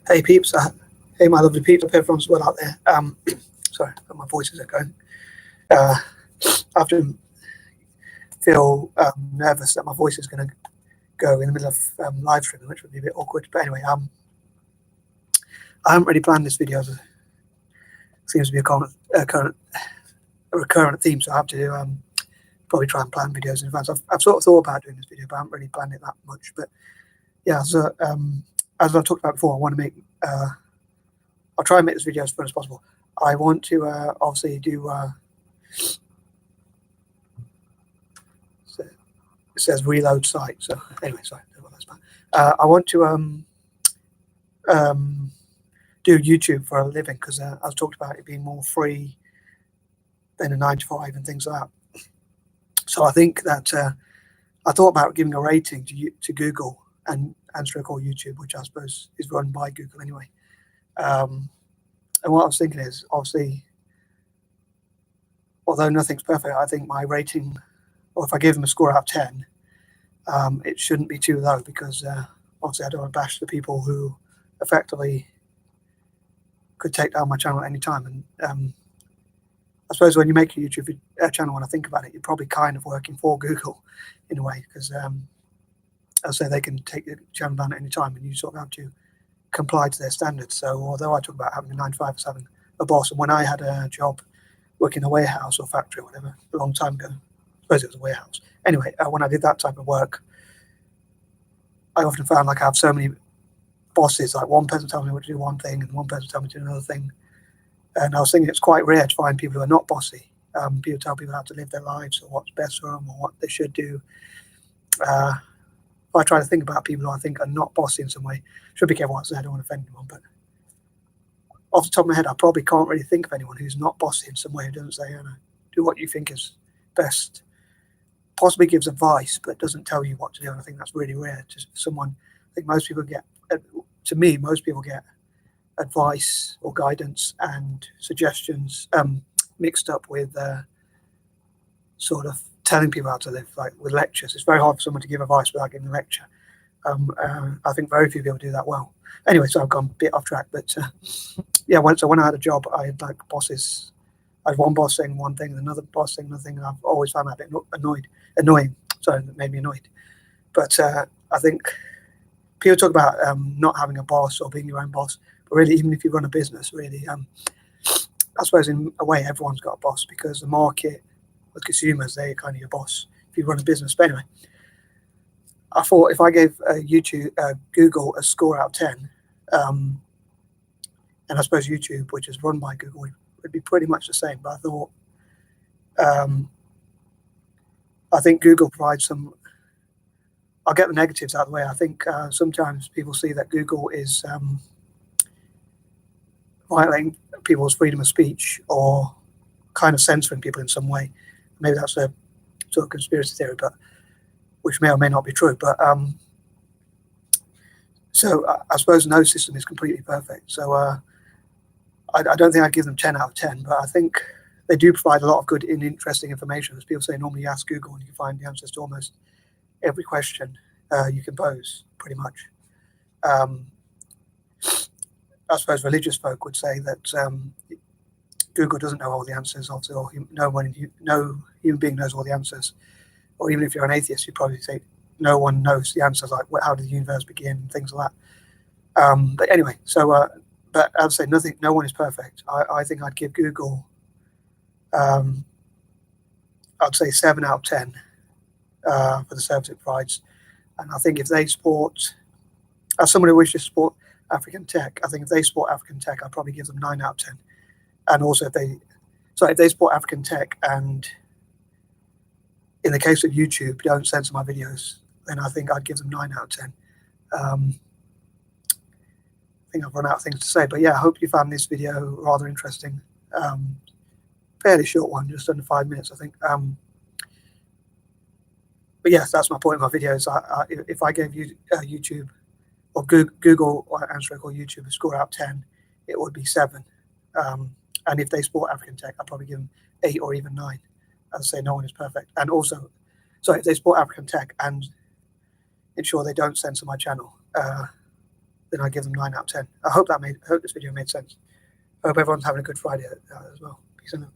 Hey peeps, hey my lovely peeps, hope everyone's well out there. Sorry, my voices are going. I often feel nervous that my voice is going to go in the middle of live streaming, which would be a bit awkward. But anyway, I haven't really planned this video. It seems to be a recurrent theme, so I have to probably try and plan videos in advance. I've sort of thought about doing this video, but I haven't really planned it that much. But yeah, so as I've talked about before, I want to make. I'll try and make this video as fun as possible. I want to obviously do. It says reload site. So anyway, sorry. I want to do YouTube for a living because I was talked about it being more free than a 9 to 5 and things like that. So I think that I thought about giving a rating to Google and Answer a Call YouTube, which I suppose is run by Google anyway. And what I was thinking is, obviously, although nothing's perfect, I think my rating, or if I give them a score out of 10, it shouldn't be too low because obviously I don't want to bash the people who effectively could take down my channel at any time. And I suppose when you make a YouTube channel, when I think about it, you're probably kind of working for Google in a way because, as I say, they can take your channel down at any time and you sort of have to comply to their standards. So although I talk about having a 9 to 5 as having a boss, and when I had a job working in a warehouse or factory or whatever a long time ago, I suppose it was a warehouse. Anyway, when I did that type of work, I often found like I have so many bosses, like one person tells me what to do one thing and one person tells me to do another thing. And I was thinking it's quite rare to find people who are not bossy. People tell people how to live their lives or what's best for them or what they should do. I try to think about people who I think are not bossy in some way. Should be careful what I say, I don't want to offend anyone, but off the top of my head, I probably can't really think of anyone who's not bossy in some way, who doesn't say, do what you think is best. Possibly gives advice, but doesn't tell you what to do. And I think that's really rare. Just someone, I think most people get, to me, most people get advice or guidance and suggestions mixed up with sort of telling people how to live, like with lectures. It's very hard for someone to give advice without giving a lecture. I think very few people do that well. Anyway, so I've gone a bit off track, but yeah, when I had a job, I had like bosses. I had one boss saying one thing and another boss saying another thing, and I've always found that a bit annoying. Sorry, that made me annoyed. But I think people talk about not having a boss or being your own boss, but really, even if you run a business, really, I suppose in a way everyone's got a boss because the market, the consumers, they're kind of your boss if you run a business. But anyway, I thought if I gave Google a score out of 10, and I suppose YouTube, which is run by Google, would be pretty much the same. But I thought, I think Google provides some. I'll get the negatives out of the way. I think sometimes people see that Google is violating people's freedom of speech or kind of censoring people in some way. Maybe that's a sort of conspiracy theory, but which may or may not be true. But so I suppose no system is completely perfect. So I don't think I'd give them 10 out of 10, but I think they do provide a lot of good and interesting information. As people say, normally you ask Google and you can find the answers to almost every question you can pose, pretty much. I suppose religious folk would say that Google doesn't know all the answers, or no human being knows all the answers. Or even if you're an atheist, you'd probably say no one knows the answers, like how did the universe begin, things like that. But anyway, so but I'd say no one is perfect. I think I'd give Google, I'd say 7 out of 10 for the service it provides. And I think if they support, as someone who wishes to support African tech, I think if they support African tech, I'd probably give them 9 out of 10. And also if they support African tech and in the case of YouTube, don't censor my videos, then I think I'd give them 9 out of 10. I think I've run out of things to say, but yeah, I hope you found this video rather interesting. Fairly short one, just under 5 minutes, I think. But yes, that's my point in my videos. If I gave you YouTube or Google or Answer or YouTube a score out of 10, it would be 7. And if they support African tech, I'd probably give them 8 or even 9. As I say, no one is perfect. And also, sorry, if they support African tech and ensure they don't censor my channel, then I give them 9 out of 10. I hope this video made sense. I hope everyone's having a good Friday as well. Peace out.